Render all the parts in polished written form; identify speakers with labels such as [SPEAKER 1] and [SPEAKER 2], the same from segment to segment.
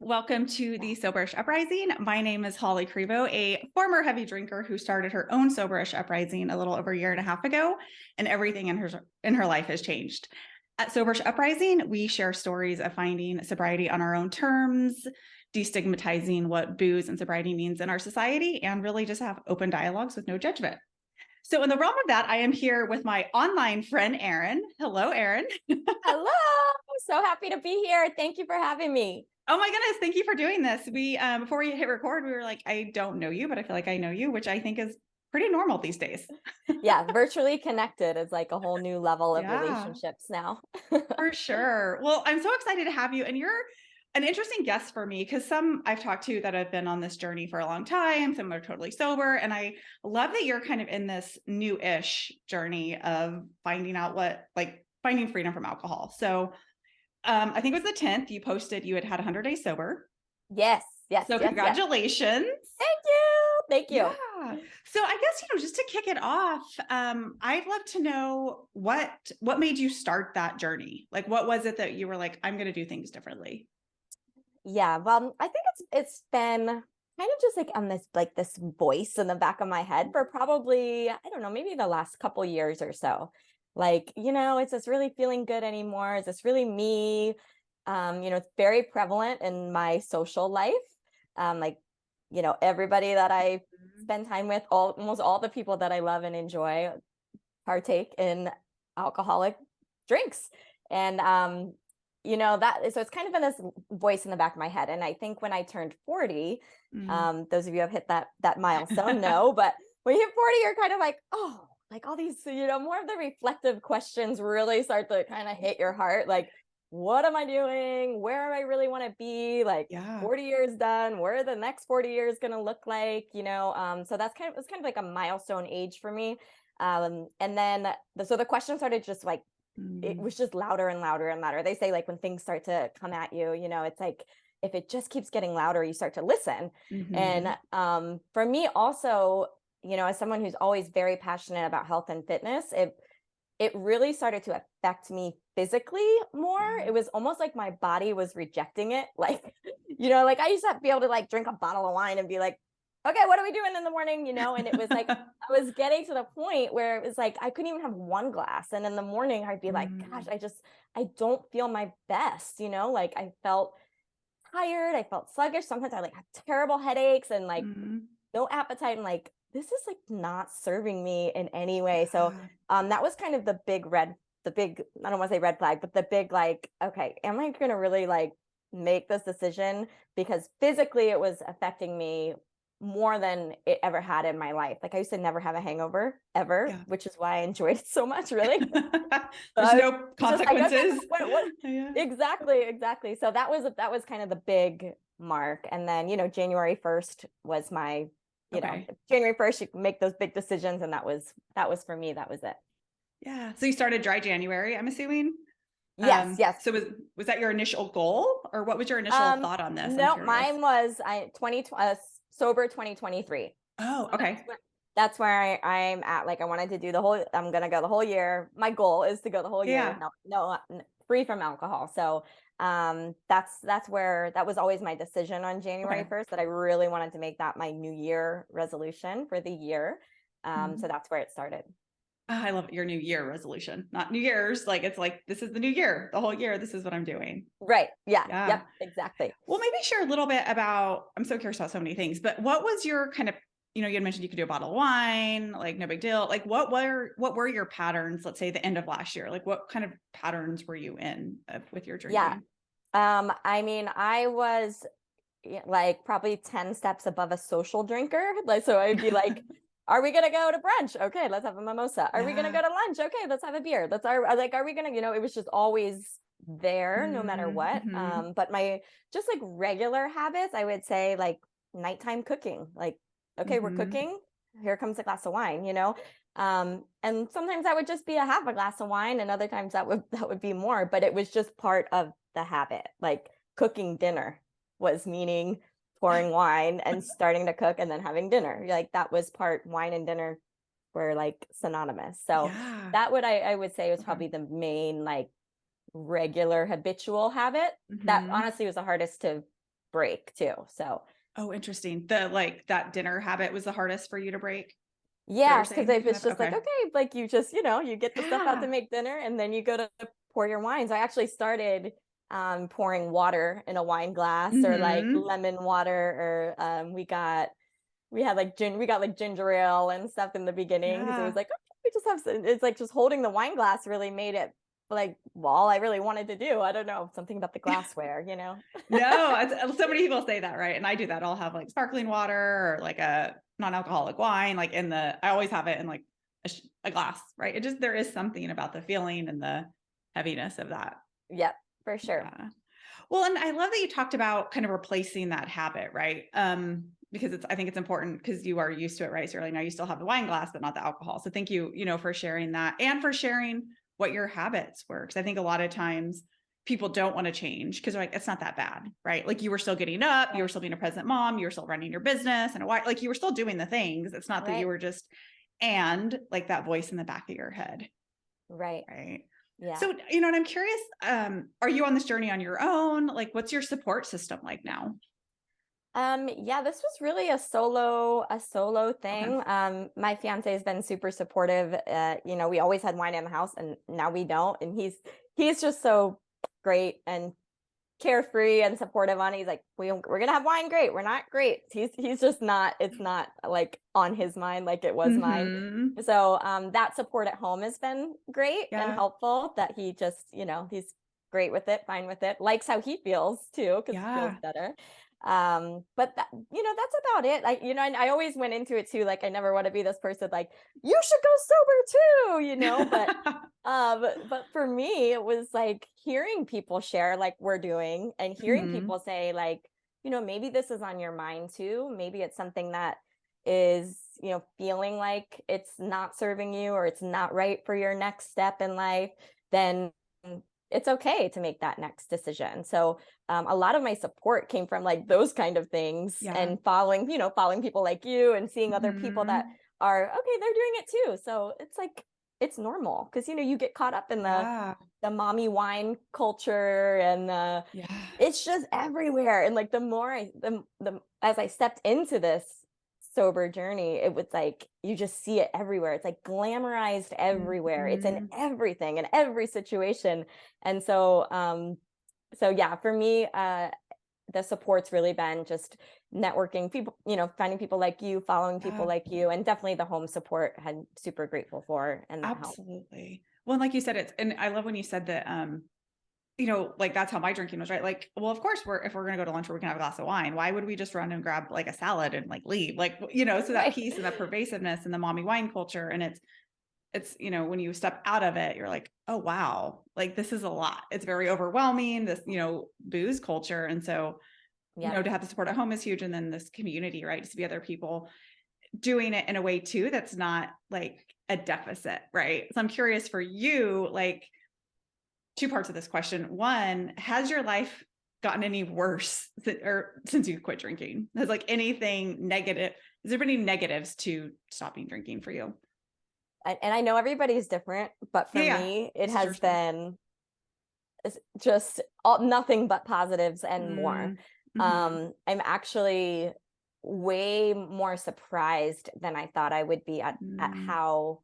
[SPEAKER 1] Welcome to the Soberish Uprising. My name is Holly Crevo, a former heavy drinker who started her own Soberish Uprising a little over a year and a half ago, and everything in her life has changed. At Soberish Uprising, we share stories of finding sobriety on our own terms, destigmatizing what booze and sobriety means in our society, and really just have open dialogues with no judgment. So in the realm of that, I am here with my online friend, Erin. Hello, Erin.
[SPEAKER 2] Hello. So happy to be here. Thank you for having me.
[SPEAKER 1] Oh my goodness, thank you for doing this. We before we hit record, we were like, I don't know you, but I feel like I know you, which I think is pretty normal these days.
[SPEAKER 2] Yeah, virtually connected is like a whole new level of
[SPEAKER 1] Yeah,
[SPEAKER 2] relationships now.
[SPEAKER 1] for sure. Well, I'm so excited to have you. And you're an interesting guest for me because some I've talked to that have been on this journey for a long time, some are totally sober. And I love that you're kind of in this new-ish journey of finding out finding freedom from alcohol. So I think it was the 10th you posted you had 100 days sober.
[SPEAKER 2] Yes, yes,
[SPEAKER 1] So
[SPEAKER 2] yes, yes.
[SPEAKER 1] congratulations.
[SPEAKER 2] Thank you. Thank you.
[SPEAKER 1] Yeah. So I guess, just to kick it off, I'd love to know what made you start that journey? Like, what was it that you were like, I'm going to do things differently?
[SPEAKER 2] Yeah, well, I think it's been kind of just like on this voice in the back of my head for probably, I don't know, maybe the last couple years or so. Like, is this really feeling good anymore? Is this really me? It's very prevalent in my social life. Like, everybody that I spend time with, almost all the people that I love and enjoy partake in alcoholic drinks. And that, so it's kind of been this voice in the back of my head. And I think when I turned 40,
[SPEAKER 1] Mm.
[SPEAKER 2] those of you who have hit that milestone know, but when you hit 40, you're kind of like, oh, like all these, more of the reflective questions really start to kind of hit your heart. Like, what am I doing? Where do I really want to be? Like
[SPEAKER 1] Yeah.
[SPEAKER 2] 40 years done, where are the next 40 years going to look like? So it's kind of like a milestone age for me. And then so the question started just like, it
[SPEAKER 1] Mm.
[SPEAKER 2] was just louder and louder and louder. They say like when things start to come at you, it's like if it just keeps getting louder, you start to listen.
[SPEAKER 1] Mhm.
[SPEAKER 2] And for me also, as someone who's always very passionate about health and fitness, it really started to affect me physically more.
[SPEAKER 1] Yeah.
[SPEAKER 2] It was almost like my body was rejecting it. Like, like I used to be able to like drink a bottle of wine and be like, okay, what are we doing in the morning? And it was like, I was getting to the point where it was like, I couldn't even have one glass. And in the morning I'd be like, gosh,
[SPEAKER 1] Mm.
[SPEAKER 2] I don't feel my best, like I felt tired. I felt sluggish. Sometimes I like have terrible headaches and like
[SPEAKER 1] Mm.
[SPEAKER 2] no appetite. And like, this is like not serving me in any way. So
[SPEAKER 1] Yeah.
[SPEAKER 2] that was kind of the big, I don't want to say red flag, but the big like, okay, am I going to really like make this decision? Because physically it was affecting me more than it ever had in my life. Like I used to never have a hangover ever,
[SPEAKER 1] Yeah.
[SPEAKER 2] which is why I enjoyed it so much, really.
[SPEAKER 1] There's
[SPEAKER 2] I
[SPEAKER 1] no
[SPEAKER 2] was just like, okay,
[SPEAKER 1] consequences.
[SPEAKER 2] what?
[SPEAKER 1] Yeah.
[SPEAKER 2] Exactly. So that was kind of the big mark. And then, January 1st was my,
[SPEAKER 1] Okay.
[SPEAKER 2] January 1st, you can make those big decisions. And that was for me, that was it.
[SPEAKER 1] Yeah. So you started dry January, I'm assuming.
[SPEAKER 2] Yes, yes.
[SPEAKER 1] So was that your initial goal, or what was your initial
[SPEAKER 2] Um,
[SPEAKER 1] thought on this? I'm
[SPEAKER 2] no,
[SPEAKER 1] curious.
[SPEAKER 2] mine was sober 2023.
[SPEAKER 1] Oh,
[SPEAKER 2] So
[SPEAKER 1] okay.
[SPEAKER 2] that's where I'm at. Like I wanted to do I'm going to go the whole year. My goal is to go the whole year.
[SPEAKER 1] Yeah.
[SPEAKER 2] No, free from alcohol. So, that's where that was always my decision on January
[SPEAKER 1] Okay.
[SPEAKER 2] 1st that I really wanted to make that my New Year resolution for the year. So
[SPEAKER 1] Mhm.
[SPEAKER 2] that's where it started.
[SPEAKER 1] I love your New Year resolution, not New Year's. Like it's like this is the new year, the whole year. This is what I'm doing.
[SPEAKER 2] Right. Yeah.
[SPEAKER 1] Yeah.
[SPEAKER 2] Yep. Exactly.
[SPEAKER 1] Well, maybe share a little bit about. I'm so curious about so many things, but what was your kind of, you had mentioned you could do a bottle of wine, like no big deal. Like what were your patterns? Let's say the end of last year. Like what kind of patterns were you in with your
[SPEAKER 2] Yeah.
[SPEAKER 1] drinking?
[SPEAKER 2] I mean, I was like probably 10 steps above a social drinker. Like, so I'd be like, are we gonna go to brunch? Okay, let's have a mimosa. Are we gonna
[SPEAKER 1] Yeah.
[SPEAKER 2] go to lunch? Okay, let's have a beer. Are we gonna, it was just always there no matter what.
[SPEAKER 1] Mm-hmm.
[SPEAKER 2] But my just like regular habits, I would say like nighttime cooking. Like, okay, we're
[SPEAKER 1] Mm-hmm.
[SPEAKER 2] cooking. Here comes a glass of wine. And sometimes that would just be a half a glass of wine, and other times that would be more, but it was just part of the habit. Like cooking dinner was meaning pouring wine and starting to cook and then having dinner. Like that was wine and dinner were like synonymous. So
[SPEAKER 1] Yeah.
[SPEAKER 2] that I would say was
[SPEAKER 1] Okay.
[SPEAKER 2] probably the main like regular habitual habit that
[SPEAKER 1] Mm-hmm.
[SPEAKER 2] honestly was the hardest to break too. So
[SPEAKER 1] Oh, interesting. The like that dinner habit was the hardest for you to break? Is that what you're
[SPEAKER 2] yes, because
[SPEAKER 1] saying?
[SPEAKER 2] if
[SPEAKER 1] Kind
[SPEAKER 2] it's
[SPEAKER 1] of?
[SPEAKER 2] just like,
[SPEAKER 1] Okay.
[SPEAKER 2] okay, like you just, you get the stuff out to
[SPEAKER 1] Yeah.
[SPEAKER 2] make dinner and then you go to pour your wines. I actually started pouring water in a wine glass, or like
[SPEAKER 1] Hmm.
[SPEAKER 2] lemon water, or we got like ginger ale and stuff in the beginning, because it was
[SPEAKER 1] Yeah.
[SPEAKER 2] like, okay, we just have it's like just holding the wine glass really made it like all I really wanted to do. I don't know, something about the glassware.
[SPEAKER 1] No, so many people say that, right? And I do that. I'll have like sparkling water or like a non-alcoholic wine, like I always have it in like a glass, right? There is something about the feeling and the heaviness of that.
[SPEAKER 2] Yep, for sure.
[SPEAKER 1] Yeah. Well, and I love that you talked about kind of replacing that habit, right? Because I think it's important because you are used to it, right? So you're like, now you still have the wine glass, but not the alcohol. So thank you, for sharing that and for sharing what your habits were. Because I think a lot of times people don't want to change because they're like, it's not that bad, right? Like you were still getting up, you were
[SPEAKER 2] Right.
[SPEAKER 1] still being a present mom, you were still running your business and like you were still doing the things. It's not that you
[SPEAKER 2] Right.
[SPEAKER 1] were just, and like that voice in the back of your head,
[SPEAKER 2] Right.
[SPEAKER 1] right?
[SPEAKER 2] Yeah.
[SPEAKER 1] So, and I'm curious, are you on this journey on your own? Like, what's your support system like now?
[SPEAKER 2] Yeah, this was really a solo
[SPEAKER 1] Okay.
[SPEAKER 2] thing. My fiance has been super supportive. We always had wine in the house and now we don't. And he's just so great and carefree and supportive on it. He's like, we're gonna have wine, great. We're not great. He's just not, it's not like on his mind like it was mine.
[SPEAKER 1] Mm-hmm.
[SPEAKER 2] So that support at home has been great and
[SPEAKER 1] Yeah.
[SPEAKER 2] helpful, that he just, he's great with it, fine with it, likes how he feels too, because it feels
[SPEAKER 1] Yeah.
[SPEAKER 2] better. But that's about it. I always went into it too, like I never want to be this person like, you should go sober too, but for me it was like hearing people share like we're doing, and hearing
[SPEAKER 1] Hmm.
[SPEAKER 2] people say like, maybe this is on your mind too, maybe it's something that is, feeling like it's not serving you or it's not right for your next step in life, then it's okay to make that next decision. So a lot of my support came from like those kind of things,
[SPEAKER 1] Yeah.
[SPEAKER 2] and following people like you and seeing other people that
[SPEAKER 1] Hmm.
[SPEAKER 2] are okay, they're doing it too. So it's like, it's normal, because you get caught up in
[SPEAKER 1] Yeah.
[SPEAKER 2] the mommy wine culture, and
[SPEAKER 1] Yeah.
[SPEAKER 2] it's just everywhere. And like the more the as I stepped into this sober journey, it was like you just see it everywhere. It's like glamorized everywhere. It's in
[SPEAKER 1] Hmm.
[SPEAKER 2] everything, in every situation. And so yeah, for me, the support's really been just networking people, finding people like you, following people
[SPEAKER 1] Yeah.
[SPEAKER 2] like you, and definitely the home support I'm super grateful for, and that helped.
[SPEAKER 1] Absolutely. Well, and like you said, and I love when you said that, like that's how my drinking was, right? Like, well, of course if we're going to go to lunch, we can have a glass of wine. Why would we just run and grab like a salad and like leave? Like, so that
[SPEAKER 2] Right.
[SPEAKER 1] piece and that pervasiveness and the mommy wine culture. And when you step out of it, you're like, oh, wow, like this is a lot. It's very overwhelming, this, booze culture. And so,
[SPEAKER 2] Yep.
[SPEAKER 1] to have the support at home is huge. And then this community, right? To see other people doing it in a way too, that's not like a deficit, right? So I'm curious for you, like two parts of this question. One, has your life gotten any worse since you quit drinking? Has like anything negative, has there been any negatives to stopping drinking for you?
[SPEAKER 2] And I know everybody's different, but
[SPEAKER 1] Yeah,
[SPEAKER 2] for
[SPEAKER 1] yeah.
[SPEAKER 2] me, it
[SPEAKER 1] This is your
[SPEAKER 2] has
[SPEAKER 1] space.
[SPEAKER 2] been just nothing but positives and more.
[SPEAKER 1] Mm-hmm.
[SPEAKER 2] I'm actually way more surprised than I thought I would be at
[SPEAKER 1] Mm,
[SPEAKER 2] how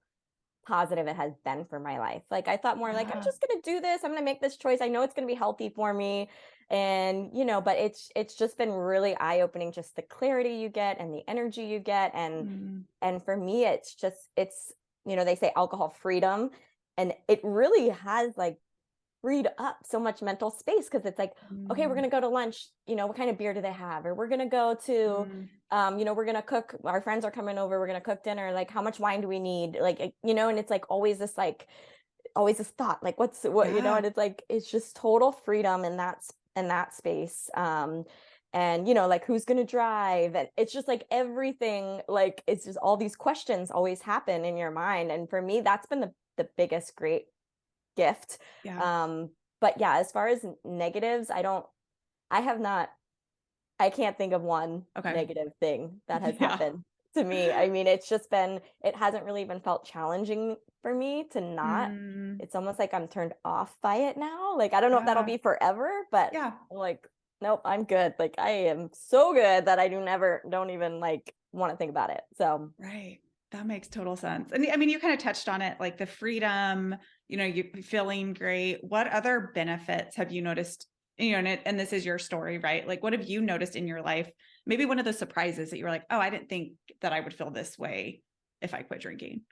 [SPEAKER 2] positive it has been for my life. Like I thought more like, I'm
[SPEAKER 1] yeah.
[SPEAKER 2] just going to do this. I'm going to make this choice. I know it's going to be healthy for me. And, but it's just been really eye-opening, just the clarity you get and the energy you get.
[SPEAKER 1] Mm,
[SPEAKER 2] And for me, it's, they say alcohol freedom, and it really has like freed up so much mental space, because it's like, okay, we're
[SPEAKER 1] mm,
[SPEAKER 2] going to go to lunch, what kind of beer do they have? Or we're going to go to,
[SPEAKER 1] mm.
[SPEAKER 2] we're going to cook, our friends are coming over, we're going to cook dinner. Like, how much wine do we need? Like, and it's like always this thought, like,
[SPEAKER 1] Yeah.
[SPEAKER 2] and it's like, it's just total freedom in that space. And, like, who's going to drive? And it's just like everything, like, it's just all these questions always happen in your mind. And for me, that's been the biggest great gift.
[SPEAKER 1] Yeah.
[SPEAKER 2] Um, but yeah, as far as negatives, I have not, I can't think of one
[SPEAKER 1] Okay.
[SPEAKER 2] negative thing that has
[SPEAKER 1] Yeah.
[SPEAKER 2] happened to me. I mean, it hasn't really even felt challenging for me to not.
[SPEAKER 1] Mm,
[SPEAKER 2] It's almost like I'm turned off by it now. Like, I don't know if that'll
[SPEAKER 1] yeah.
[SPEAKER 2] be forever, but
[SPEAKER 1] Yeah.
[SPEAKER 2] like, Nope, I'm good. Like I am so good that I don't even like want to think about it. So
[SPEAKER 1] Right. That makes total sense. And I mean, you kind of touched on it, like the freedom, you feeling great. What other benefits have you noticed? And this is your story, right? Like, what have you noticed in your life? Maybe one of the surprises that you were like, oh, I didn't think that I would feel this way if I quit drinking.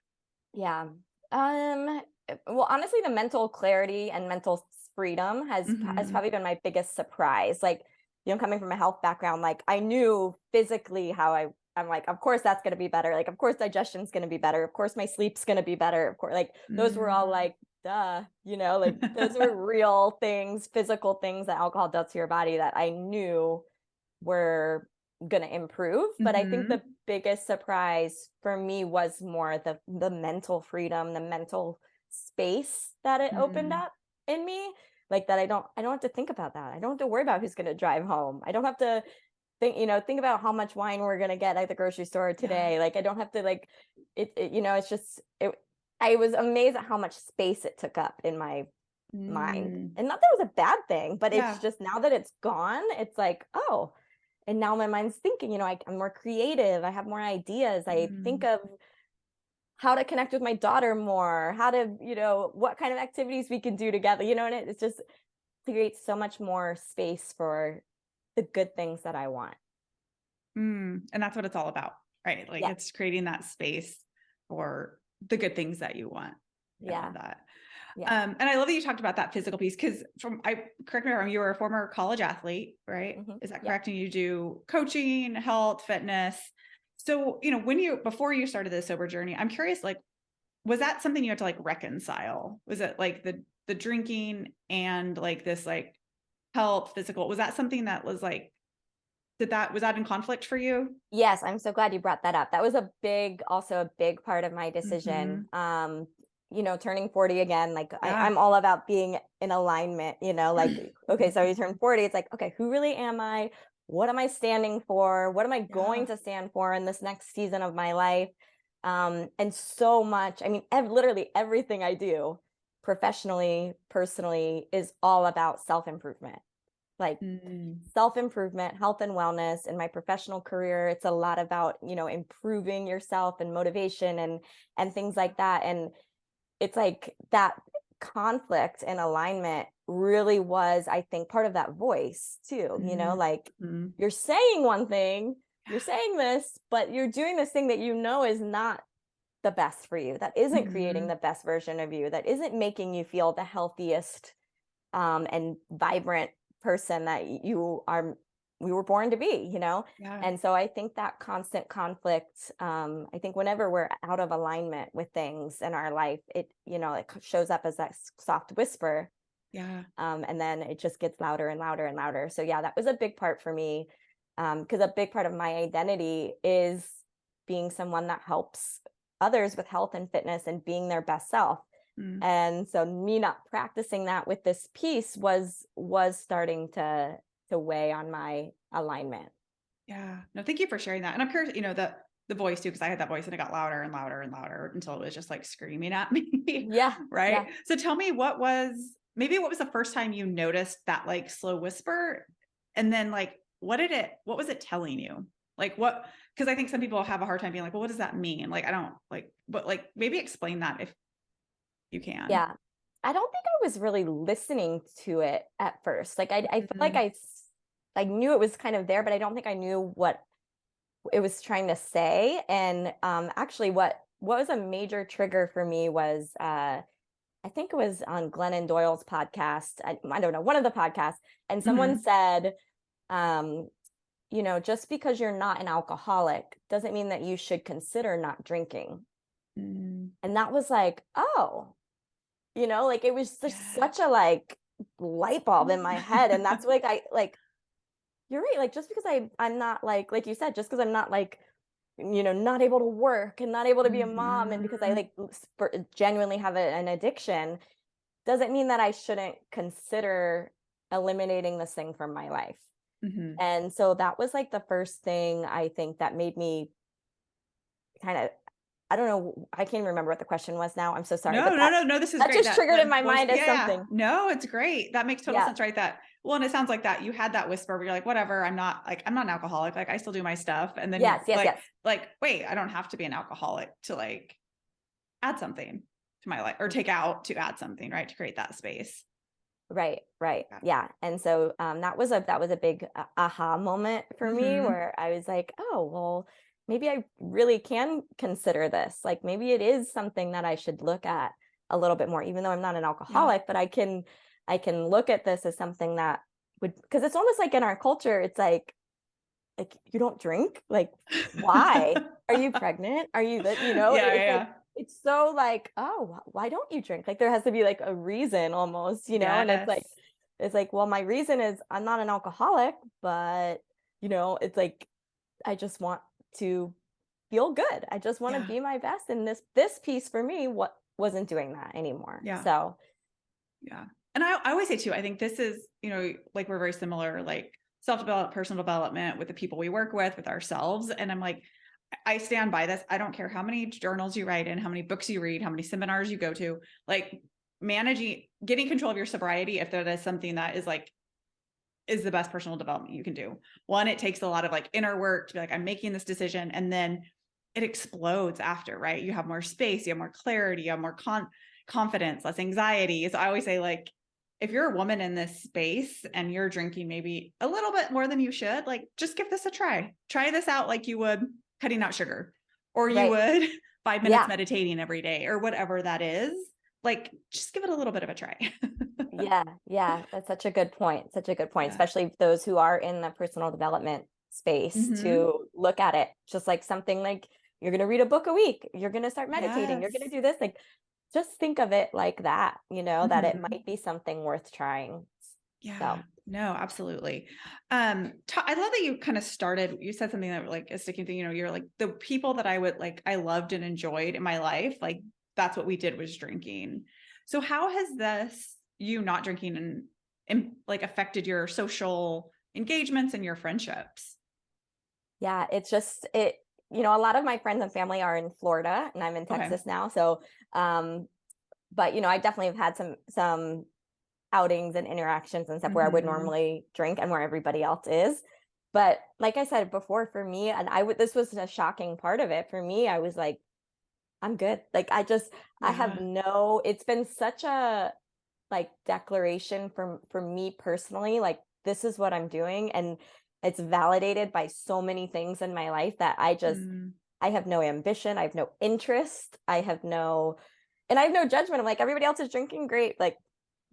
[SPEAKER 2] yeah. Well, honestly, the mental clarity and mental freedom has
[SPEAKER 1] Mhm.
[SPEAKER 2] probably been my biggest surprise. Like, coming from a health background, like I knew physically how I'm like, of course that's going to be better. Like, of course digestion's going to be better. Of course my sleep's going to be better. Of course, like those were all
[SPEAKER 1] Mm.
[SPEAKER 2] like, duh, like those were real things, physical things that alcohol does to your body that I knew were going to improve. But I think the
[SPEAKER 1] Mhm.
[SPEAKER 2] biggest surprise for me was more the mental freedom, the mental space that it opened
[SPEAKER 1] Mm.
[SPEAKER 2] up in me. Like that I don't have to think about that. I don't have to worry about who's going to drive home. I don't have to think about how much wine we're going to get at the grocery store
[SPEAKER 1] Yeah.
[SPEAKER 2] today. Like I don't have to like it's just it I was amazed at how much space it took up in my mind.
[SPEAKER 1] Mm.
[SPEAKER 2] And not that it was a bad thing, but it's
[SPEAKER 1] Yeah.
[SPEAKER 2] just now that it's gone, it's like, oh, and now my mind's thinking, I'm more creative. I have more ideas. I think
[SPEAKER 1] Mm.
[SPEAKER 2] of how to connect with my daughter more, how to, what kind of activities we can do together, and it's just creates so much more space for the good things that I want.
[SPEAKER 1] And that's what it's all about, right? Like
[SPEAKER 2] Yeah.
[SPEAKER 1] it's creating that space for the good things that you want. I love
[SPEAKER 2] Yeah.
[SPEAKER 1] that.
[SPEAKER 2] Yeah.
[SPEAKER 1] And I love that you talked about that physical piece because correct me if I'm wrong, you were a former college athlete, right? Is that
[SPEAKER 2] Yeah.
[SPEAKER 1] correct? And you do coaching, health, fitness. So, before you started this sober journey, I'm curious, like, was that something you had to like reconcile? Was it like the drinking and like this like health, physical? Was that something that was like, was that in conflict for you?
[SPEAKER 2] Yes, I'm so glad you brought that up. That was also a big part of my decision.
[SPEAKER 1] Mhm.
[SPEAKER 2] Turning 40 again, like
[SPEAKER 1] Yeah.
[SPEAKER 2] I'm all about being in alignment, like, okay, so you turn 40, it's like, okay, who really am I? What am I standing for? What am I
[SPEAKER 1] Yeah.
[SPEAKER 2] going to stand for in this next season of my life? And so much, I mean, literally everything I do professionally, personally, is all about self-improvement. Like
[SPEAKER 1] Mm.
[SPEAKER 2] self-improvement, health and wellness. In my professional career, it's a lot about, improving yourself and motivation and things like that. And it's like that conflict and alignment really was, I think, part of that voice too, like
[SPEAKER 1] Mhm.
[SPEAKER 2] you're saying one thing, you're saying this, but you're doing this thing that is not the best for you, that isn't creating
[SPEAKER 1] Mhm.
[SPEAKER 2] the best version of you, that isn't making you feel the healthiest and vibrant person that we were born to be.
[SPEAKER 1] Yeah.
[SPEAKER 2] And so I think that constant conflict, I think whenever we're out of alignment with things in our life, it shows up as that soft whisper,
[SPEAKER 1] Yeah.
[SPEAKER 2] and then it just gets louder and louder and louder. So yeah, that was a big part for me, because a big part of my identity is being someone that helps others with health and fitness and being their best self.
[SPEAKER 1] Mm.
[SPEAKER 2] And so me not practicing that with this piece was starting to weigh on my alignment.
[SPEAKER 1] Yeah. No, thank you for sharing that. And I'm curious, the voice too, because I had that voice and it got louder and louder and louder until it was just like screaming at me.
[SPEAKER 2] Yeah.
[SPEAKER 1] Right.
[SPEAKER 2] Yeah.
[SPEAKER 1] So tell me what was the first time you noticed that like slow whisper? And then like, what was it telling you? Like what, because I think some people have a hard time being like, well, what does that mean? Like, I don't like, but like maybe explain that if you can.
[SPEAKER 2] Yeah. I don't think I was really listening to it at first. Like I felt like
[SPEAKER 1] Mhm.
[SPEAKER 2] I knew it was kind of there, but I don't think I knew what it was trying to say. And actually what was a major trigger for me was I think it was on Glennon Doyle's podcast. I don't know, one of the podcasts, and someone
[SPEAKER 1] Mhm.
[SPEAKER 2] said, um, just because you're not an alcoholic doesn't mean that you should consider not drinking.
[SPEAKER 1] Mm.
[SPEAKER 2] And that was like, oh, like it was just
[SPEAKER 1] Yeah.
[SPEAKER 2] such a like light bulb in my head. And that's like you're right. Like just because I'm not like you said, just because I'm not like, not able to work and not able to be a mom, and because I
[SPEAKER 1] Mhm.
[SPEAKER 2] like genuinely have an addiction, doesn't mean that I shouldn't consider eliminating this thing from my life.
[SPEAKER 1] Mhm.
[SPEAKER 2] And so that was like the first thing I think that made me kind of I don't know. I can't even remember what the question was now. I'm so sorry,
[SPEAKER 1] No,
[SPEAKER 2] but
[SPEAKER 1] no, no, no, this is
[SPEAKER 2] that
[SPEAKER 1] great.
[SPEAKER 2] just triggered in my
[SPEAKER 1] Voice,
[SPEAKER 2] mind as
[SPEAKER 1] yeah, yeah.
[SPEAKER 2] something.
[SPEAKER 1] No, it's great. That makes total
[SPEAKER 2] Yeah.
[SPEAKER 1] sense, right? Well, and it sounds like that you had that whisper where you're like, whatever, I'm not an alcoholic. Like I still do my stuff. And then
[SPEAKER 2] Yes, yes, yes.
[SPEAKER 1] wait, I don't have to be an alcoholic to like add something to my life or take out to add something, right? To create that space.
[SPEAKER 2] Right, right.
[SPEAKER 1] Yeah.
[SPEAKER 2] Yeah. And so that was a big aha moment for me,
[SPEAKER 1] Mhm.
[SPEAKER 2] where I was like, oh, well, maybe I really can consider this. Like maybe it is something that I should look at a little bit more, even though I'm not an
[SPEAKER 1] Yeah.
[SPEAKER 2] alcoholic, but I can look at this as something that would, because it's almost like in our culture, it's like you don't drink? Like, why? Are you pregnant? Are you that,
[SPEAKER 1] Yeah,
[SPEAKER 2] it's like
[SPEAKER 1] yeah.
[SPEAKER 2] it's so like, oh, why don't you drink? Like there has to be like a reason almost, and
[SPEAKER 1] Yes.
[SPEAKER 2] it's like, well, my reason is I'm not an alcoholic, but it's like I just want to feel good. I just want to
[SPEAKER 1] Yeah.
[SPEAKER 2] be my best. And this piece for me, what wasn't doing that anymore.
[SPEAKER 1] Yeah.
[SPEAKER 2] So
[SPEAKER 1] Yeah. And I always say too, I think this is, like we're very similar, like self-development, personal development with the people we work with ourselves. And I'm like, I stand by this. I don't care how many journals you write in, how many books you read, how many seminars you go to, like getting control of your sobriety. If that is something that is the best personal development you can do. One, it takes a lot of like inner work to be like, I'm making this decision. And then it explodes after, right? You have more space, you have more clarity, you have more confidence, less anxiety. So I always say, like, if you're a woman in this space and you're drinking maybe a little bit more than you should, like just give this a try. Try this out like you would cutting out sugar, or you
[SPEAKER 2] right.
[SPEAKER 1] would 5 minutes
[SPEAKER 2] Yeah.
[SPEAKER 1] meditating every day, or whatever that is. Like, just give it a little bit of a try.
[SPEAKER 2] Yeah, yeah, that's such a good point. Such a good point,
[SPEAKER 1] Yeah.
[SPEAKER 2] especially those who are in the personal development space,
[SPEAKER 1] Hmm.
[SPEAKER 2] to look at it just like something like you're going to read a book a week, you're going to start meditating, you're going to
[SPEAKER 1] Yes.
[SPEAKER 2] do this. Like, just think of it like that, that it
[SPEAKER 1] Hmm.
[SPEAKER 2] might be something worth trying.
[SPEAKER 1] Yeah,
[SPEAKER 2] So,
[SPEAKER 1] no, absolutely. I love that you kind of started, you said something that like a sticking thing, you're like the people that I loved and enjoyed in my life. Like that's what we did was drinking. So how has you not drinking and like affected your social engagements and your friendships?
[SPEAKER 2] yeah, it's just a lot of my friends and family are in Florida and I'm in
[SPEAKER 1] Okay.
[SPEAKER 2] Texas now. So, but I definitely have had some outings and interactions and stuff where I would
[SPEAKER 1] Hmm.
[SPEAKER 2] normally drink and where everybody else is. But like I said before, for me, and this was a shocking part of it. For me, I was like, I'm good. Like I have
[SPEAKER 1] Yeah.
[SPEAKER 2] it's been such a like declaration for me personally, like this is what I'm doing. And it's validated by so many things in my life that
[SPEAKER 1] Mm.
[SPEAKER 2] I have no ambition. I have no interest. And I have no judgment. I'm like, everybody else is drinking, great. Like,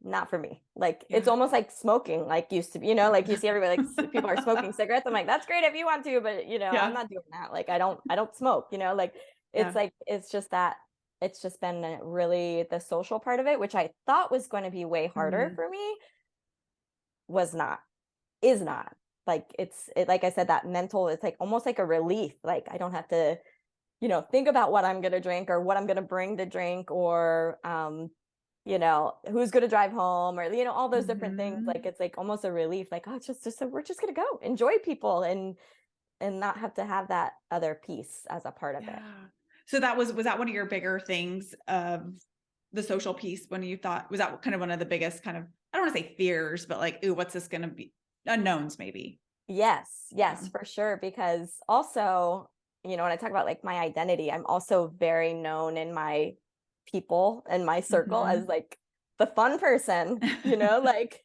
[SPEAKER 2] not for me. Like, it's
[SPEAKER 1] Yeah.
[SPEAKER 2] almost like smoking, like used to be, like you see everybody, like people are smoking cigarettes. I'm like, that's great if you want to, but I'm
[SPEAKER 1] Yeah.
[SPEAKER 2] not doing that. Like, I don't smoke,
[SPEAKER 1] Yeah.
[SPEAKER 2] it's just that it's just been really the social part of it, which I thought was going to be way harder
[SPEAKER 1] Hmm.
[SPEAKER 2] for me, was not, is not. Like, like I said, that mental, it's like almost like a relief. Like, I don't have to think about what I'm going to drink or what I'm going to bring to drink, or who's going to drive home, or all those different things.
[SPEAKER 1] Hmm.
[SPEAKER 2] Like, it's like almost a relief, like, oh, it's just we're just going to go enjoy people and not have to have that other piece as a part of it.
[SPEAKER 1] Yeah. So was that one of your bigger things of the social piece when you thought, was that kind of one of the biggest kind of, I don't want to say fears, but like, ooh, what's this going to be? Unknowns maybe.
[SPEAKER 2] Yes,
[SPEAKER 1] Yeah.
[SPEAKER 2] yes, for sure. Because also, when I talk about like my identity, I'm also very known in my people and my circle as
[SPEAKER 1] Hmm.
[SPEAKER 2] like the fun person, like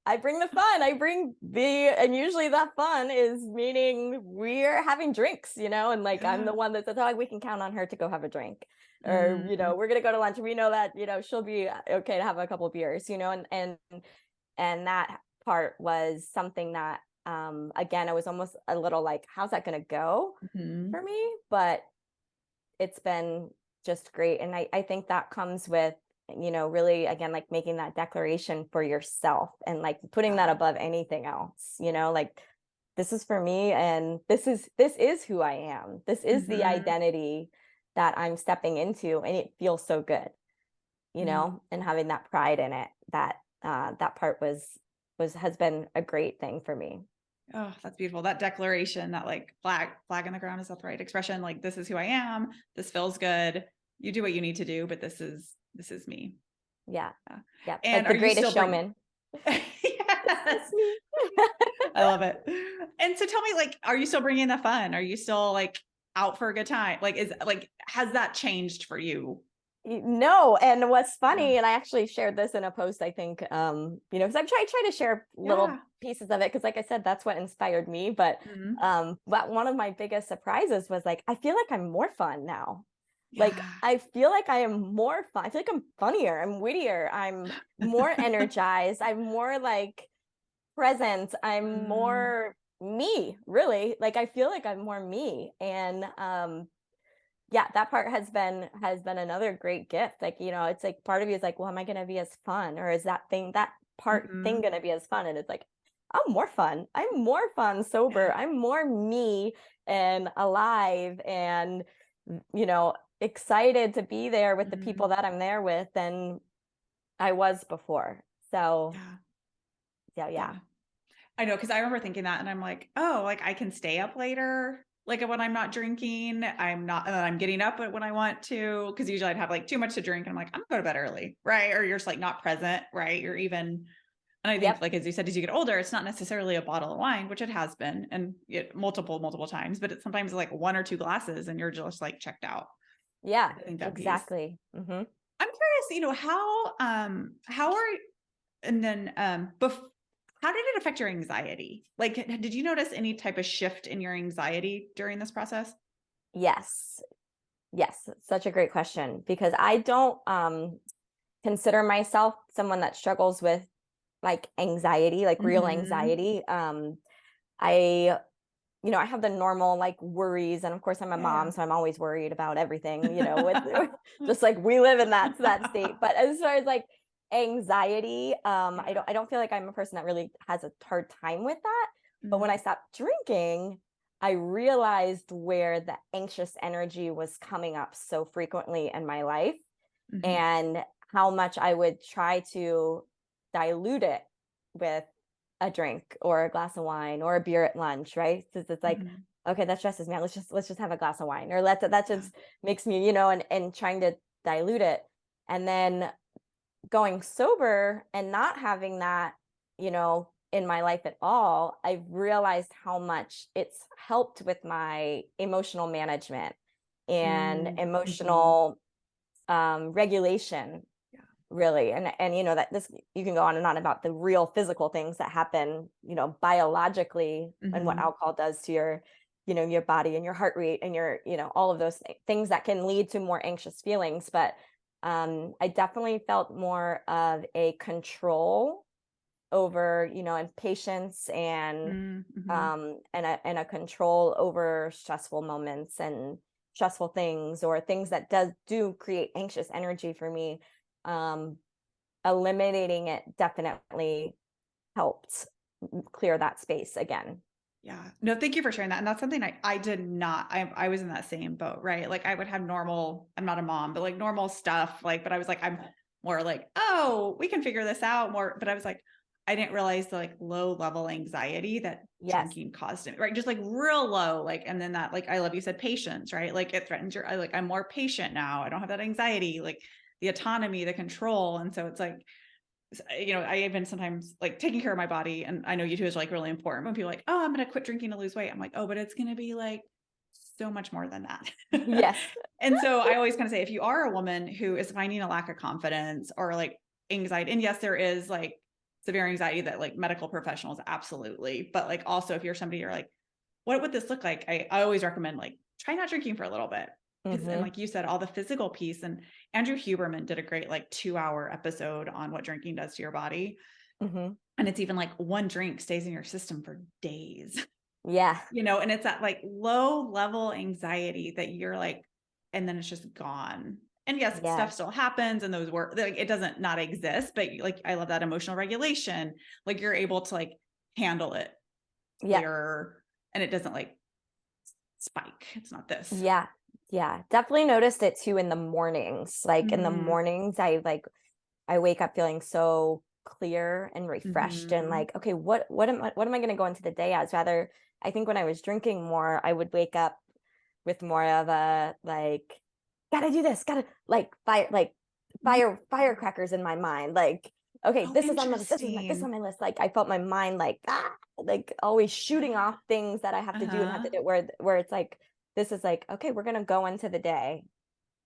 [SPEAKER 2] I bring the fun, and usually that fun is meaning we're having drinks, and like I'm
[SPEAKER 1] Yeah.
[SPEAKER 2] the one that says, oh, we can count on her to go have a drink. Or,
[SPEAKER 1] Mm.
[SPEAKER 2] we're gonna go to lunch. We know that, she'll be okay to have a couple of beers, and that part was something that again, I was almost a little like, how's that going to go
[SPEAKER 1] Hmm.
[SPEAKER 2] for me? But it's been just great. And I think that comes with, really, again, like making that declaration for yourself and like putting that
[SPEAKER 1] Yeah.
[SPEAKER 2] above anything else, like this is for me. And this is who I am. This is the
[SPEAKER 1] Hmm.
[SPEAKER 2] identity that I'm stepping into. And it feels so good,
[SPEAKER 1] Yeah.
[SPEAKER 2] and having that pride in it, that that part has been a great thing for me.
[SPEAKER 1] Oh, that's beautiful. That declaration, that like flag in the ground, is that the right expression? Like, this is who I am. This feels good. You do what you need to do, but this is me.
[SPEAKER 2] Yeah.
[SPEAKER 1] Yeah.
[SPEAKER 2] Yeah.
[SPEAKER 1] And
[SPEAKER 2] Like the
[SPEAKER 1] are you
[SPEAKER 2] greatest
[SPEAKER 1] still bring
[SPEAKER 2] showman. This
[SPEAKER 1] Yes,
[SPEAKER 2] is me.
[SPEAKER 1] I love it. And so tell me, like, are you still bringing the fun? Are you still like out for a good time? Like, has that changed for you?
[SPEAKER 2] No, and what's
[SPEAKER 1] Yeah.
[SPEAKER 2] funny, and I actually shared this in a post, I think, because I'm try to share little
[SPEAKER 1] Yeah.
[SPEAKER 2] pieces of it, because like I said, that's what inspired me.
[SPEAKER 1] Mhm.
[SPEAKER 2] But one of my biggest surprises was like, I feel like I'm more fun now. Like
[SPEAKER 1] Yeah.
[SPEAKER 2] I feel like I am more fun. I feel like I'm funnier, I'm wittier, I'm more energized, I'm more like present, I'm
[SPEAKER 1] Mm,
[SPEAKER 2] more me, really. Like I feel like I'm more me. And yeah, that part has been another great gift. Like, it's like part of you is like, well, am I going to be as fun, or is that part thing
[SPEAKER 1] mhm.
[SPEAKER 2] going to be as fun? And it's like, I'm more fun. I'm more fun
[SPEAKER 1] Yeah.
[SPEAKER 2] sober. I'm more me and alive and excited to be there with the people
[SPEAKER 1] Mhm.
[SPEAKER 2] that I'm there with than I was before. So,
[SPEAKER 1] Yeah.
[SPEAKER 2] yeah, yeah.
[SPEAKER 1] Yeah. I know, because I remember thinking that, and I'm like, oh, like I can stay up later. Like when I'm not drinking, I'm not, and then I'm getting up when I want to. Cause usually I'd have like too much to drink and I'm like, I'm gonna go to bed early. Right. Or you're just like not present. Right. You're even, and I think
[SPEAKER 2] Yep.
[SPEAKER 1] like, as you said, as you get older, it's not necessarily a bottle of wine, which it has been, and multiple times, but it's sometimes like one or two glasses and you're just like checked out.
[SPEAKER 2] Yeah,
[SPEAKER 1] I think that piece.
[SPEAKER 2] exactly.
[SPEAKER 1] I'm curious, how are and then how did it affect your anxiety? Like, did you notice any type of shift in your anxiety during this process?
[SPEAKER 2] Yes. Yes. Such a great question, because I don't consider myself someone that struggles with like anxiety, like real
[SPEAKER 1] Mhm.
[SPEAKER 2] anxiety. I, I have the normal like worries, and of course I'm a
[SPEAKER 1] Yeah.
[SPEAKER 2] mom, so I'm always worried about everything, with just like we live in that state. But as far as like anxiety,
[SPEAKER 1] Yeah.
[SPEAKER 2] I don't feel like I'm a person that really has a hard time with that. But when I
[SPEAKER 1] Mhm.
[SPEAKER 2] stopped drinking, I realized where the anxious energy was coming up so frequently in my life,
[SPEAKER 1] Mhm.
[SPEAKER 2] and how much I would try to dilute it with a drink or a glass of wine or a beer at lunch, right? Because it's like,
[SPEAKER 1] Mhm.
[SPEAKER 2] okay, that stresses me out. Let's just have a glass of wine, or that
[SPEAKER 1] Yeah.
[SPEAKER 2] just makes me, and trying to dilute it. And then going sober and not having that, in my life at all, I've realized how much it's helped with my emotional management and
[SPEAKER 1] Mm. Mhm.
[SPEAKER 2] emotional regulation,
[SPEAKER 1] Yeah.
[SPEAKER 2] really. And that this, you can go on and on about the real physical things that happen, biologically, and what
[SPEAKER 1] Mhm.
[SPEAKER 2] alcohol does to your body and your heart rate and your, all of those things that can lead to more anxious feelings. But I definitely felt more of a control over, and patience, and
[SPEAKER 1] Mm. Mhm.
[SPEAKER 2] and a control over stressful moments and stressful things, or things that do create anxious energy for me. um Eliminating it definitely helped clear that space again.
[SPEAKER 1] Yeah. No, thank you for sharing that. And that's something I did not. I was in that same boat, right? Like I would have normal, I'm not a mom, but like normal stuff. Like, but I was like, I'm more like, oh, we can figure this out more. But I was like, I didn't realize the like low level anxiety that
[SPEAKER 2] Yes.
[SPEAKER 1] drinking caused me, right? Just like real low. Like, and then that, like, I love you said patience, right? Like it threatens I'm more patient now. I don't have that anxiety, like the autonomy, the control. And so it's like, I even sometimes like taking care of my body, and I know you too is like really important. When people are like, oh, I'm going to quit drinking to lose weight. I'm like, oh, but it's going to be like so much more than that.
[SPEAKER 2] Yes.
[SPEAKER 1] And so I always kind of say, if you are a woman who is finding a lack of confidence or like anxiety, and yes, there is like severe anxiety that like medical professionals absolutely, but like also if you're somebody you're like, what would this look like? I always recommend like try not drinking for a little bit. Because, and
[SPEAKER 2] Hmm.
[SPEAKER 1] like you said, all the physical piece, and Andrew Huberman did a great like 2-hour episode on what drinking does to your body.
[SPEAKER 2] Hmm.
[SPEAKER 1] And it's even like one drink stays in your system for days,
[SPEAKER 2] Yeah.
[SPEAKER 1] and it's that like low level anxiety that you're like, and then it's just gone. And yes,
[SPEAKER 2] Yeah.
[SPEAKER 1] stuff still happens and those work, like it doesn't not exist, but like I love that emotional regulation. Like you're able to like handle it
[SPEAKER 2] Yeah.
[SPEAKER 1] clearer, and it doesn't like spike. It's not this.
[SPEAKER 2] Yeah. Yeah, definitely noticed it too in the mornings. Like in the
[SPEAKER 1] Mm,
[SPEAKER 2] mornings, I wake up feeling so clear and refreshed and
[SPEAKER 1] Mhm.
[SPEAKER 2] like, okay, what am I going to go into the day as? Rather, I think when I was drinking more, I would wake up with more of a like, gotta do this, gotta like
[SPEAKER 1] Mm.
[SPEAKER 2] firecrackers in my mind. Like, okay,
[SPEAKER 1] Oh,
[SPEAKER 2] this is on my list, this is
[SPEAKER 1] interesting.
[SPEAKER 2] on my list. Like I felt my mind like always shooting off things that I have to do and have to
[SPEAKER 1] Uh-huh.
[SPEAKER 2] do where it's like, this is like, okay, we're gonna go into the day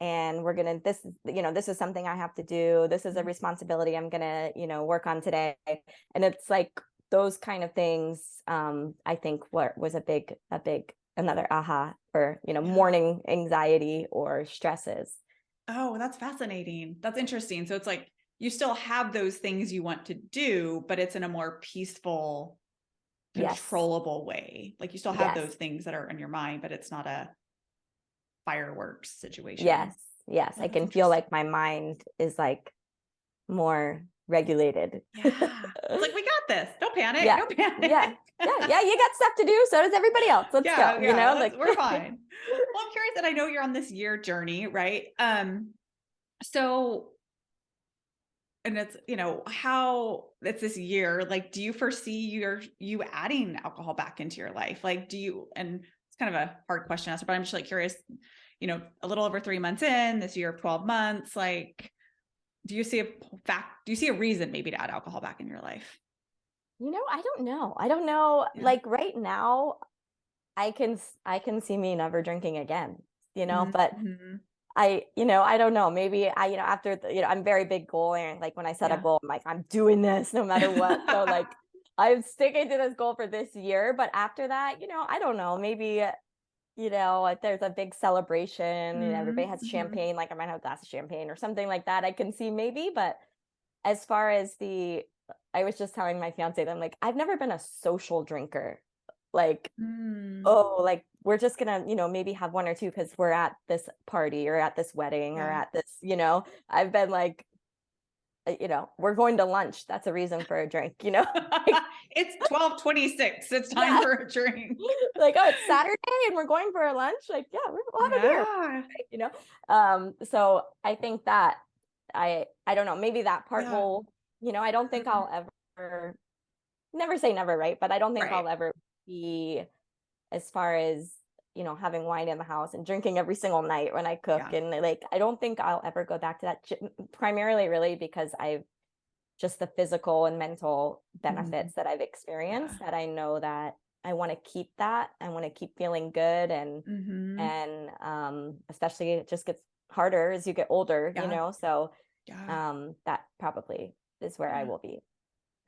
[SPEAKER 2] and we're gonna this is something I have to do. This is a
[SPEAKER 1] Mm.
[SPEAKER 2] responsibility I'm gonna, work on today. And it's like those kind of things, I think what was a big another aha for,
[SPEAKER 1] Yeah.
[SPEAKER 2] morning anxiety or stresses.
[SPEAKER 1] Oh, that's fascinating. That's interesting. So it's like you still have those things you want to do, but it's in a more peaceful,
[SPEAKER 2] Yes.
[SPEAKER 1] controllable way. Like you still have
[SPEAKER 2] Yes.
[SPEAKER 1] those things that are in your mind, but it's not a fireworks situation.
[SPEAKER 2] Yes. Yes.
[SPEAKER 1] Oh,
[SPEAKER 2] I
[SPEAKER 1] that's
[SPEAKER 2] can feel
[SPEAKER 1] interesting.
[SPEAKER 2] like my mind is like more regulated.
[SPEAKER 1] Yeah. It's like, we got this. Don't panic.
[SPEAKER 2] Yeah.
[SPEAKER 1] Don't panic.
[SPEAKER 2] Yeah. Yeah. You got stuff to do. So does everybody else. Let's
[SPEAKER 1] Yeah,
[SPEAKER 2] go.
[SPEAKER 1] yeah,
[SPEAKER 2] Like
[SPEAKER 1] we're fine. Well, I'm curious, and I know you're on this year journey, right? So, and it's, how it's this year, like, do you foresee you adding alcohol back into your life? Like, and it's kind of a hard question to answer, but I'm just like curious, a little over 3 months in this year of 12 months, like, do you see a reason maybe to add alcohol back in your life?
[SPEAKER 2] I don't know. I don't know.
[SPEAKER 1] Yeah.
[SPEAKER 2] Like right now, I can see me never drinking again, but
[SPEAKER 1] Mhm.
[SPEAKER 2] I don't know. Maybe after I'm very big goal and like when I set a
[SPEAKER 1] Yeah.
[SPEAKER 2] goal, I'm like, I'm doing this no matter what. So like I'm sticking to this goal for this year. But after that, I don't know. Maybe, if there's a big celebration and everybody
[SPEAKER 1] Mhm,
[SPEAKER 2] has
[SPEAKER 1] mhm.
[SPEAKER 2] champagne, like I might have a glass of champagne or something like that. I can see maybe, but as far as I was just telling my fiance that I'm like, I've never been a social drinker. Like,
[SPEAKER 1] Mm.
[SPEAKER 2] oh, like we're just gonna, maybe have one or two because we're at this party or at this wedding or
[SPEAKER 1] Yeah.
[SPEAKER 2] at this, I've been like, we're going to lunch. That's a reason for a drink, Like,
[SPEAKER 1] It's 12:26. It's time
[SPEAKER 2] yeah.
[SPEAKER 1] for a drink.
[SPEAKER 2] Like, oh, it's Saturday and we're going for a lunch. Like, yeah, we'll have a beer,
[SPEAKER 1] Yeah.
[SPEAKER 2] So I think that I don't know, maybe that part
[SPEAKER 1] Yeah.
[SPEAKER 2] will, I don't think
[SPEAKER 1] Mhm.
[SPEAKER 2] I'll ever never say never, right? But I don't think
[SPEAKER 1] Right.
[SPEAKER 2] I'll ever be as far as, having wine in the house and drinking every single night when I cook.
[SPEAKER 1] Yeah.
[SPEAKER 2] And like, I don't think I'll ever go back to that, primarily really because I've just the physical and mental
[SPEAKER 1] Mhm.
[SPEAKER 2] benefits that I've
[SPEAKER 1] Yeah.
[SPEAKER 2] experienced that I know that I want to keep that. I want to keep feeling good.
[SPEAKER 1] Mhm.
[SPEAKER 2] And especially it just gets harder as you get older,
[SPEAKER 1] Yeah.
[SPEAKER 2] So
[SPEAKER 1] Yeah.
[SPEAKER 2] that probably is where I
[SPEAKER 1] Yeah.
[SPEAKER 2] will be.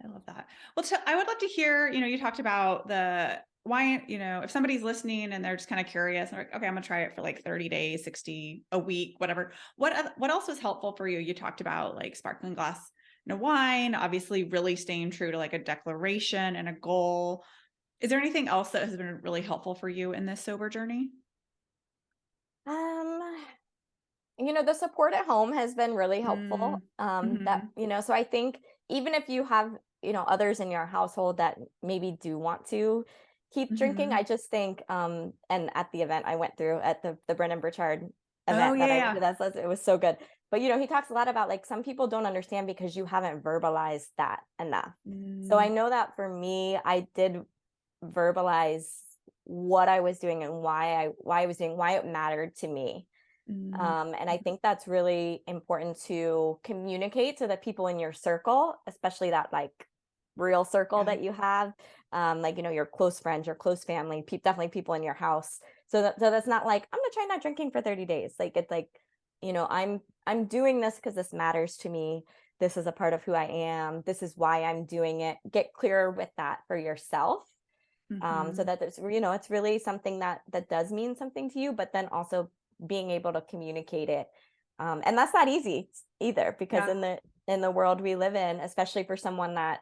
[SPEAKER 1] I love that. Well, I would love to hear, you talked about the why, if somebody's listening and they're just kind of curious, and they're like, okay, I'm gonna try it for like 30 days, 60, a week, whatever. What else was helpful for you? You talked about like sparkling glass, wine, obviously really staying true to like a declaration and a goal. Is there anything else that has been really helpful for you in this sober journey?
[SPEAKER 2] Um, the support at home has been really helpful.
[SPEAKER 1] Mm. Mhm.
[SPEAKER 2] So I think even if you have, others in your household that maybe do want to keep drinking, I
[SPEAKER 1] Mhm.
[SPEAKER 2] just think, and at the event I went through at the Brennan Burchard
[SPEAKER 1] Oh,
[SPEAKER 2] event that I went to,
[SPEAKER 1] yeah.
[SPEAKER 2] it was so good. But, he talks a lot about like some people don't understand because you haven't verbalized that enough. So I
[SPEAKER 1] Mm.
[SPEAKER 2] know that for me, I did verbalize what I was doing and why it mattered to me.
[SPEAKER 1] Mm.
[SPEAKER 2] And I think that's really important to communicate to the people in your circle, especially that like real circle
[SPEAKER 1] Yeah.
[SPEAKER 2] that you have, like, your close friends, your close family, definitely people in your house. So that's not like, I'm gonna try not drinking for 30 days. Like, it's like, I'm doing this because this matters to me. This is a part of who I am. This is why I'm doing it. Get clearer with that for yourself. So
[SPEAKER 1] Mhm.
[SPEAKER 2] that there's, it's really something that does mean something to you, but then also being able to communicate it. And that's not easy either, because
[SPEAKER 1] Yeah.
[SPEAKER 2] in the world we live in, especially for someone that,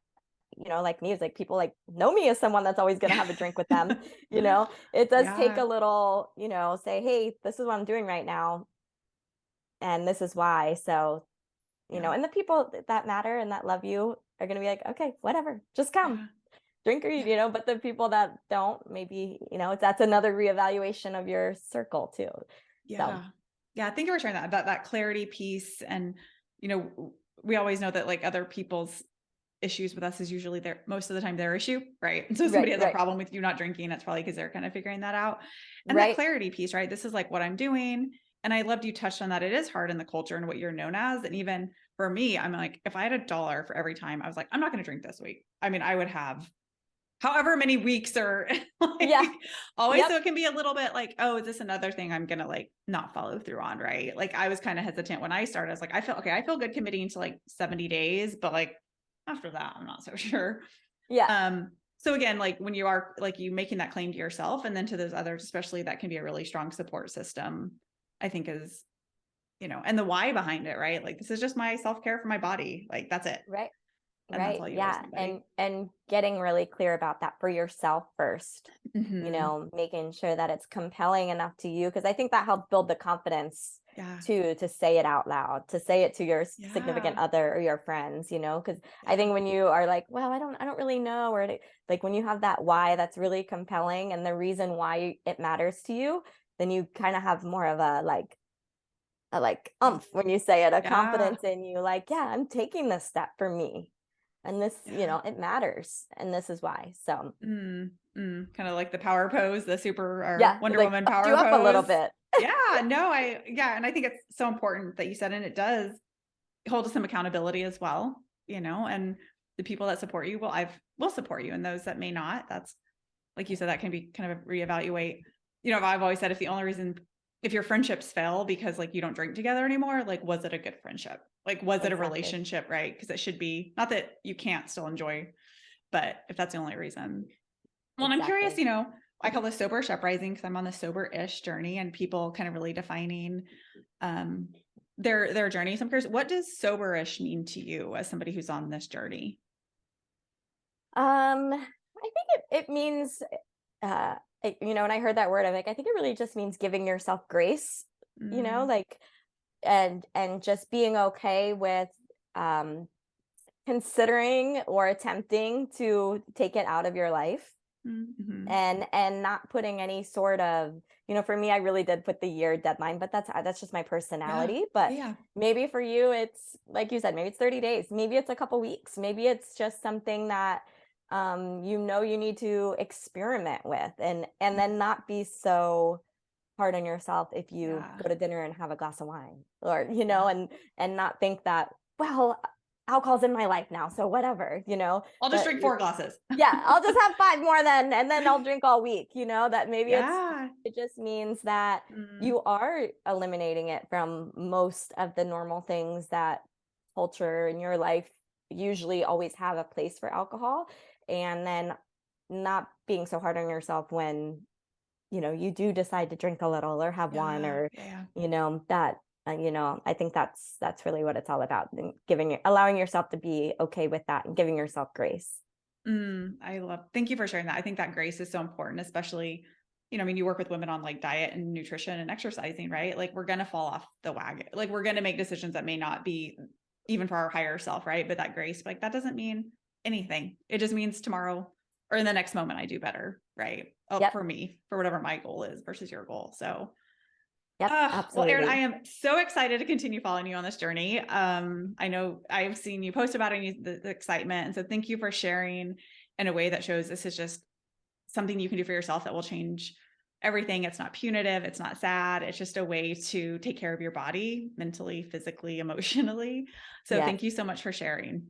[SPEAKER 2] like me, is like people like know me as someone that's always going to have a drink with them, it does take
[SPEAKER 1] Yeah.
[SPEAKER 2] a little, say, hey, this is what I'm doing right now. And this is why. So,
[SPEAKER 1] Yeah.
[SPEAKER 2] and the people that matter and that love you are going to be like, okay, whatever, just come
[SPEAKER 1] Yeah.
[SPEAKER 2] drink or eat,
[SPEAKER 1] Yeah.
[SPEAKER 2] but the people that don't, maybe, that's another reevaluation of your circle too. So,
[SPEAKER 1] Yeah. Yeah. Thank you for sharing that clarity piece. And, we always know that like other people's issues with us is usually most of the time their issue, right? And so if somebody
[SPEAKER 2] Right,
[SPEAKER 1] has a
[SPEAKER 2] right,
[SPEAKER 1] problem with you not drinking, that's probably because they're kind of figuring that out. And that
[SPEAKER 2] right.
[SPEAKER 1] clarity piece, right? This is like what I'm doing. And I loved you touched on that. It is hard in the culture and what you're known as. And even for me, I'm like, if I had $1 for every time I was like, I'm not going to drink this week. I mean, I would have however many weeks or like
[SPEAKER 2] Yeah.
[SPEAKER 1] always.
[SPEAKER 2] Yep.
[SPEAKER 1] So it can be a little bit like, oh, is this another thing I'm going to like not follow through on? Right. Like I was kind of hesitant when I started. I was like, I feel good committing to like 70 days, but like after that, I'm not so sure.
[SPEAKER 2] Yeah.
[SPEAKER 1] So again, like when you are like you making that claim to yourself and then to those others, especially that can be a really strong support system, I think is, and the why behind it, right? Like, this is just my self-care for my body. Like, that's it.
[SPEAKER 2] Right.
[SPEAKER 1] And that's
[SPEAKER 2] Right.
[SPEAKER 1] all you owe
[SPEAKER 2] Yeah.
[SPEAKER 1] somebody.
[SPEAKER 2] And getting really clear about that for yourself first,
[SPEAKER 1] Mm-hmm.
[SPEAKER 2] making sure that it's compelling enough to you. Cause I think that helps build the confidence
[SPEAKER 1] Yeah.
[SPEAKER 2] too, to say it out loud, to say it to your significant
[SPEAKER 1] Yeah.
[SPEAKER 2] other or your friends, cause I
[SPEAKER 1] Yeah.
[SPEAKER 2] think when you are like, well, I don't really know, or like when you have that why that's really compelling and the reason why it matters to you, then you kind of have more of a like when you say it, a
[SPEAKER 1] Yeah.
[SPEAKER 2] confidence in you, like, yeah, I'm taking this step for me. And this,
[SPEAKER 1] Yeah.
[SPEAKER 2] it matters. And this is why. So
[SPEAKER 1] Kind of like the power pose, the super or
[SPEAKER 2] yeah,
[SPEAKER 1] Wonder
[SPEAKER 2] like
[SPEAKER 1] Woman
[SPEAKER 2] buck you
[SPEAKER 1] power
[SPEAKER 2] up a little
[SPEAKER 1] pose.
[SPEAKER 2] bit.
[SPEAKER 1] Yeah. No, and I think it's so important that you said, and it does hold some accountability as well, and the people that support you will support you, and those that may not, that's like you said, that can be kind of reevaluate. I've always said if your friendships fail because like you don't drink together anymore, like was it a good friendship? Like was it a
[SPEAKER 2] Exactly.
[SPEAKER 1] relationship, right? Because it should be not that you can't still enjoy, but if that's the only reason. Well, and I'm curious,
[SPEAKER 2] Exactly.
[SPEAKER 1] I call this soberish uprising because I'm on the sober-ish journey and people kind of really defining um their journey. So I'm curious, what does soberish mean to you as somebody who's on this journey?
[SPEAKER 2] I think it means when I heard that word, I'm like, I think it really just means giving yourself grace,
[SPEAKER 1] Mm,
[SPEAKER 2] like and just being okay with um considering or attempting to take it out of your life,
[SPEAKER 1] mm-hmm.
[SPEAKER 2] and not putting any sort of, for me, I really did put the year deadline, but that's just my
[SPEAKER 1] Yeah.
[SPEAKER 2] personality. But
[SPEAKER 1] Yeah.
[SPEAKER 2] maybe for you, it's like you said, maybe it's 30 days, maybe it's a couple weeks, maybe it's just something that you need to experiment with, and then not be so hard on yourself if you
[SPEAKER 1] Yeah.
[SPEAKER 2] go to dinner and have a glass of wine, or
[SPEAKER 1] Yeah.
[SPEAKER 2] and not think that, well, alcohol's in my life now, so whatever,
[SPEAKER 1] I'll just
[SPEAKER 2] but
[SPEAKER 1] drink 4 glasses.
[SPEAKER 2] yeah, I'll just have 5 more then, and then I'll drink all week, that maybe
[SPEAKER 1] Yeah.
[SPEAKER 2] it just means that
[SPEAKER 1] Mm,
[SPEAKER 2] you are eliminating it from most of the normal things that culture in your life usually always have a place for alcohol, and then not being so hard on yourself when, you do decide to drink a little or have one,
[SPEAKER 1] yeah.
[SPEAKER 2] or,
[SPEAKER 1] Yeah.
[SPEAKER 2] that, I think that's really what it's all about, and allowing yourself to be okay with that and giving yourself grace.
[SPEAKER 1] Thank you for sharing that. I think that grace is so important, especially, I mean, you work with women on like diet and nutrition and exercising, right? Like we're going to fall off the wagon. Like we're going to make decisions that may not be even for our higher self, right? But that grace, like that doesn't mean anything. It just means tomorrow or in the next moment, I do better, right? Oh,
[SPEAKER 2] Yep.
[SPEAKER 1] for me, for whatever my goal is versus your goal. So
[SPEAKER 2] Yep,
[SPEAKER 1] well, Erin, I
[SPEAKER 2] absolutely.
[SPEAKER 1] am so excited to continue following you on this journey. I know I've seen you post about it and the excitement. And so thank you for sharing in a way that shows this is just something you can do for yourself that will change everything. It's not punitive. It's not sad. It's just a way to take care of your body mentally, physically, emotionally. So
[SPEAKER 2] Yes,
[SPEAKER 1] thank you so much for sharing.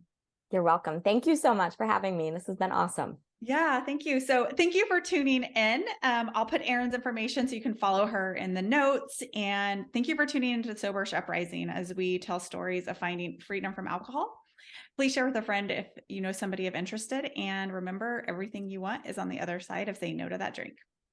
[SPEAKER 2] you're welcome. Thank you so much for having me. This has been awesome.
[SPEAKER 1] Yeah, thank you. So thank you for tuning in. I'll put Erin's information so you can follow her in the notes. And thank you for tuning into Soberish Uprising as we tell stories of finding freedom from alcohol. Please share with a friend if you know somebody of interested. And remember, everything you want is on the other side of saying no to that drink.